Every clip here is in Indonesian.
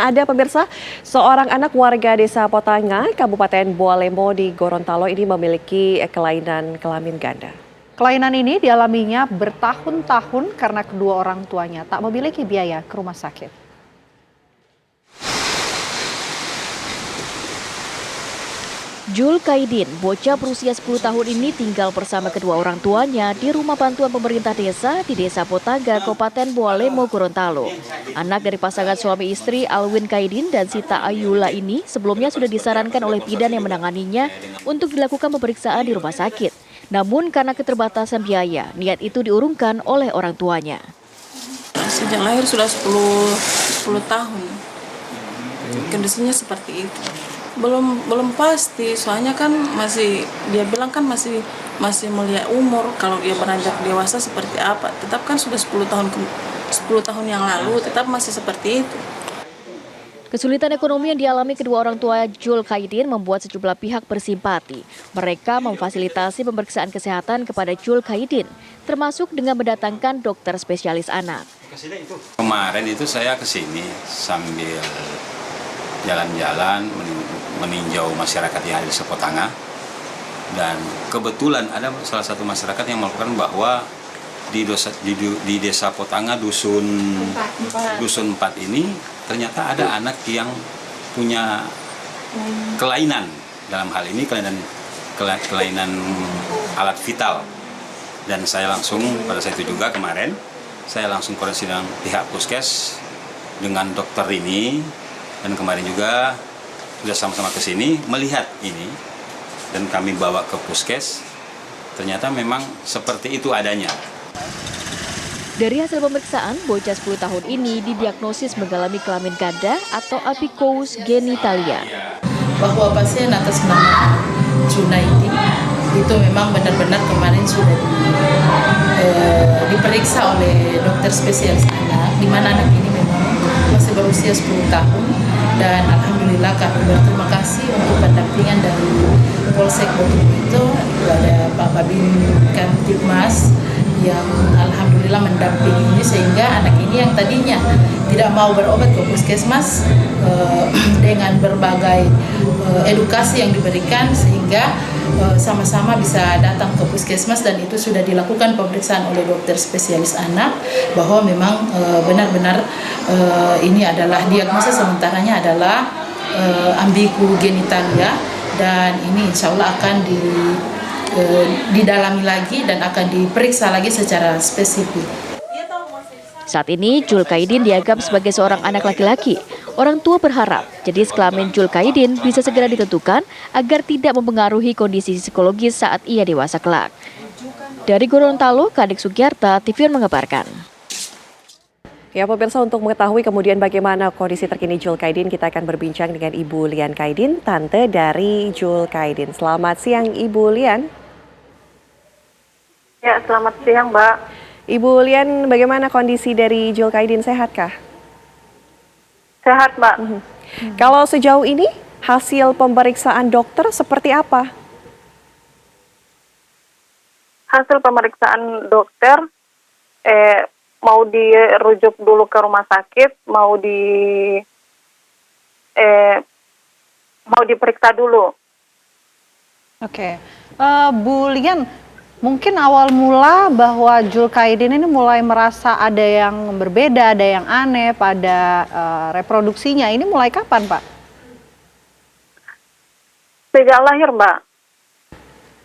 ada pemirsa, seorang anak warga desa Potanga, Kabupaten Bualemo di Gorontalo ini memiliki kelainan kelamin ganda. Kelainan ini dialaminya bertahun-tahun karena kedua orang tuanya tak memiliki biaya ke rumah sakit. Jul Kaidin, bocah berusia 10 tahun ini tinggal bersama kedua orang tuanya di rumah bantuan pemerintah desa di Desa Potanga, Kabupaten Bualemo, Gorontalo. Anak dari pasangan suami istri Alwin Kaidin dan Sita Ayula ini sebelumnya sudah disarankan oleh bidan yang menanganinya untuk dilakukan pemeriksaan di rumah sakit. Namun karena keterbatasan biaya, niat itu diurungkan oleh orang tuanya. Sejak lahir sudah 10 tahun. Kondisinya seperti itu. Belum pasti, soalnya kan dia bilang kan masih melihat umur, kalau dia beranjak dewasa seperti apa. Tetap kan sudah 10 tahun yang lalu tetap masih seperti itu. Kesulitan ekonomi yang dialami kedua orang tua Jul Kaidin membuat sejumlah pihak bersimpati. Mereka memfasilitasi pemeriksaan kesehatan kepada Jul Kaidin, termasuk dengan mendatangkan dokter spesialis anak. Kemarin itu saya ke sini sambil jalan-jalan meninjau masyarakat yang ada di Sepotanga, dan kebetulan ada salah satu masyarakat yang melakukan bahwa di desa Potanga dusun 4 ini ternyata ada anak yang punya kelainan, dalam hal ini kelainan alat vital, dan saya langsung pada saat itu juga kemarin saya langsung koordinasi dengan pihak puskes dengan dokter ini, dan kemarin juga sudah sama-sama ke sini melihat ini, dan kami bawa ke puskes. Ternyata memang seperti itu adanya. Dari hasil pemeriksaan, bocah 10 tahun ini didiagnosis mengalami kelamin ganda atau apikous genitalia. Bahwa pasien atas nama Junaidi itu memang benar-benar kemarin sudah diperiksa oleh dokter spesialis anak, di mana anak ini memang masih berusia 10 tahun. Dan alhamdulillah kami berterima kasih untuk pendampingan dari Polsek Botubuito, ada Pak Babin Kamtibmas yang alhamdulillah mendampingi ini, sehingga anak ini yang tadinya tidak mau berobat ke puskesmas dengan berbagai edukasi yang diberikan, sehingga sama-sama bisa datang ke puskesmas, dan itu sudah dilakukan pemeriksaan oleh dokter spesialis anak bahwa memang benar-benar ini adalah diagnosa sementaranya adalah ambigu genitalia, dan ini insya Allah akan didalami lagi dan akan diperiksa lagi secara spesifik. Saat ini Jul Kaidin dianggap sebagai seorang anak laki-laki. Orang tua berharap jenis kelamin Jul Kaidin bisa segera ditentukan agar tidak mempengaruhi kondisi psikologis saat ia dewasa kelak. Dari Gorontalo, Kadek Sugiyarta, TVN mengabarkan. Ya pemirsa, untuk mengetahui kemudian bagaimana kondisi terkini Jul Kaidin, kita akan berbincang dengan Ibu Lian Kaidin, tante dari Jul Kaidin. Selamat siang Ibu Lian. Ya, selamat siang Mbak. Ibu Lian, bagaimana kondisi dari Jul Kaidin, sehatkah? Sehat Mbak. Kalau sejauh ini hasil pemeriksaan dokter seperti apa? Hasil pemeriksaan dokter mau dirujuk dulu ke rumah sakit, mau diperiksa dulu. Oke, Bu Lian, mungkin awal mula bahwa Jul Kaidin ini mulai merasa ada yang berbeda, ada yang aneh pada reproduksinya. Ini mulai kapan, Pak? Sejak lahir, Mbak.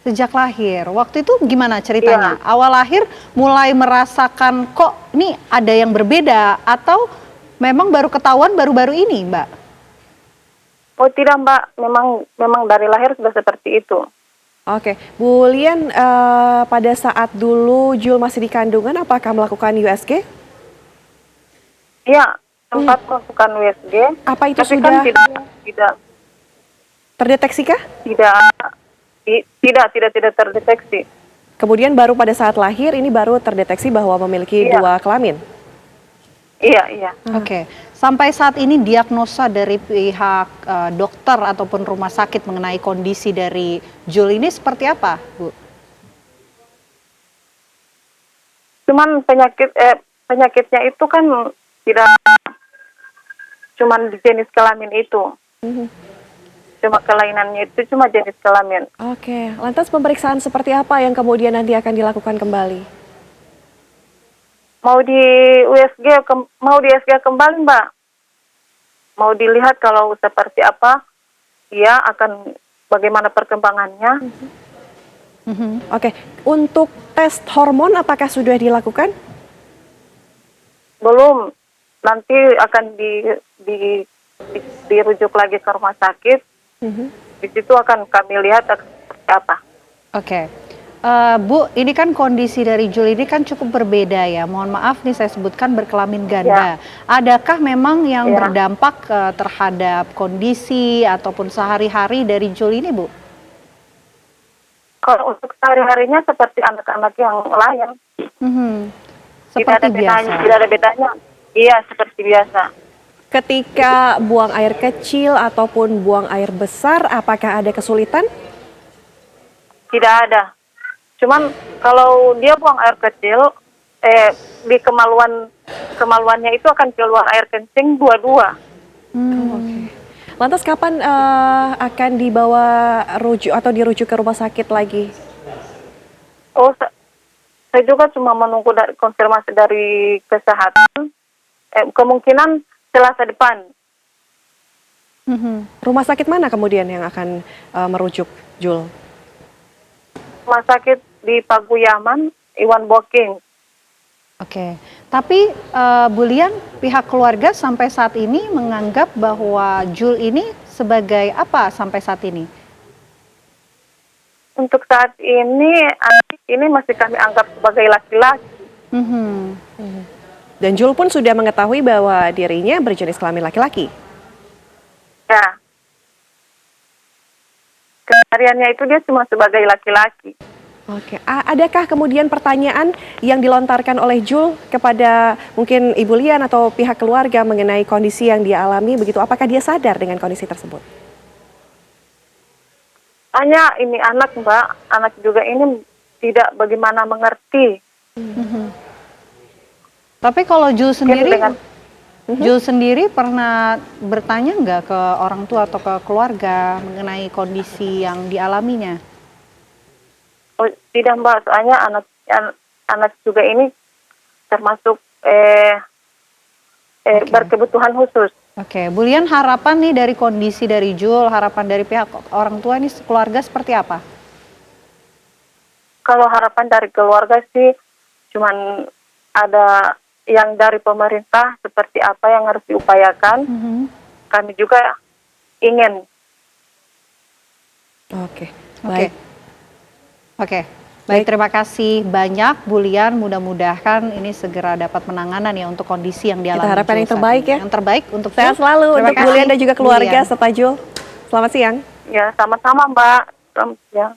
Sejak lahir. Waktu itu gimana ceritanya? Iya. Awal lahir mulai merasakan kok ini ada yang berbeda, atau memang baru ketahuan baru-baru ini, Mbak? Oh tidak, Mbak. Memang dari lahir sudah seperti itu. Oke, Bu Lian, pada saat dulu Jul masih di kandungan, apakah melakukan USG? Iya, sempat melakukan USG. Apa itu tapi sudah kan tidak terdeteksi kah? Tidak terdeteksi. Kemudian baru pada saat lahir ini baru terdeteksi bahwa memiliki dua kelamin? Iya. Oke. Sampai saat ini diagnosa dari pihak dokter ataupun rumah sakit mengenai kondisi dari Jul ini seperti apa, Bu? Cuman penyakitnya itu kan tidak, cuma di jenis kelamin itu. Mhm. Cuma kelainannya itu cuma jenis kelamin. Oke, lantas pemeriksaan seperti apa yang kemudian nanti akan dilakukan kembali? Mau di mau di USG kembali, Mbak. Mau dilihat kalau seperti apa, ya akan bagaimana perkembangannya. Oke, untuk tes hormon apakah sudah dilakukan? Belum, nanti akan dirujuk lagi ke rumah sakit. Di situ akan kami lihat seperti apa. Oke. Bu, ini kan kondisi dari Jul ini kan cukup berbeda ya. Mohon maaf nih saya sebutkan berkelamin ganda. Adakah memang yang berdampak terhadap kondisi ataupun sehari-hari dari Jul ini, Bu? Kalau untuk sehari-harinya seperti anak-anak yang lain. Seperti biasa. Tidak ada bedanya. Iya, seperti biasa. Ketika buang air kecil ataupun buang air besar, apakah ada kesulitan? Tidak ada. Cuman kalau dia buang air kecil, di kemaluannya itu akan keluar air kencing dua-dua. Oke. Lantas kapan akan dibawa dirujuk ke rumah sakit lagi? Oh, saya juga cuma menunggu konfirmasi dari kesehatan. Kemungkinan Selasa depan. Rumah sakit mana kemudian yang akan merujuk Jul? Rumah sakit di Paguyaman, Iwan Boking. Oke, tapi Bu Lian, pihak keluarga sampai saat ini menganggap bahwa Jul ini sebagai apa sampai saat ini? Untuk saat ini, anak ini masih kami anggap sebagai laki-laki. Dan Jul pun sudah mengetahui bahwa dirinya berjenis kelamin laki-laki. Ya. Kesehariannya itu dia cuma sebagai laki-laki. Oke, adakah kemudian pertanyaan yang dilontarkan oleh Jul kepada mungkin Ibu Lian atau pihak keluarga mengenai kondisi yang dia alami begitu? Apakah dia sadar dengan kondisi tersebut? Hanya ini anak, Mbak, anak juga ini tidak bagaimana mengerti. Tapi kalau Jul sendiri pernah bertanya nggak ke orang tua atau ke keluarga mengenai kondisi yang dialaminya? Oh, tidak, Mbak, soalnya anak juga ini termasuk berkebutuhan khusus. Oke, Bu Lian, harapan nih dari kondisi dari Jul, harapan dari pihak orang tua ini keluarga seperti apa? Kalau harapan dari keluarga sih cuman ada yang dari pemerintah seperti apa yang harus diupayakan. Kami juga ingin. Oke, baik. Oke, baik, terima kasih banyak Bu Lian, mudah-mudahan ini segera dapat penanganan ya untuk kondisi yang dialami. Kita harapkan Jul yang saat terbaik ini. ya. Yang terbaik untuk Sehat Jul. selalu Terima untuk Bu kasih, Lian dan juga Bu keluarga Lian. serta Jul. Selamat siang. Ya, sama-sama, Mbak. Ya.